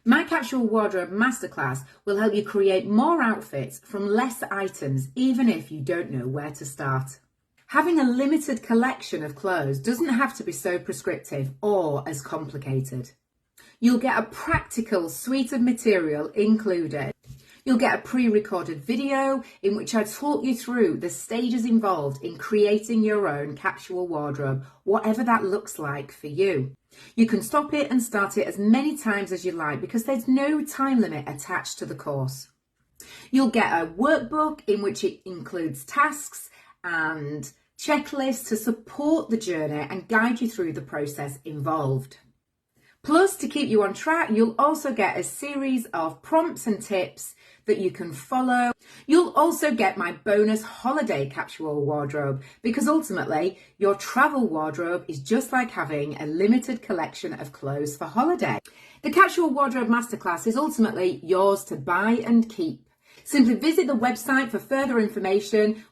My Capsule Wardrobe Masterclass will help you create more outfits from less items, even if you don't know where to start. Having a limited collection of clothes doesn't have to be so prescriptive or as complicated. You'll get a practical suite of material included. You'll get a pre-recorded video in which I talk you through the stages involved in creating your own capsule wardrobe, whatever that looks like for you. You can stop it and start it as many times as you like because there's no time limit attached to the course. You'll get a workbook in which it includes tasks and checklists to support the journey and guide you through the process involved. Plus, to keep you on track, you'll also get a series of prompts and tips that you can follow. You'll also get my bonus holiday capsule wardrobe because ultimately your travel wardrobe is just like having a limited collection of clothes for holiday. The Capsule Wardrobe Masterclass is ultimately yours to buy and keep. Simply visit the website for further information.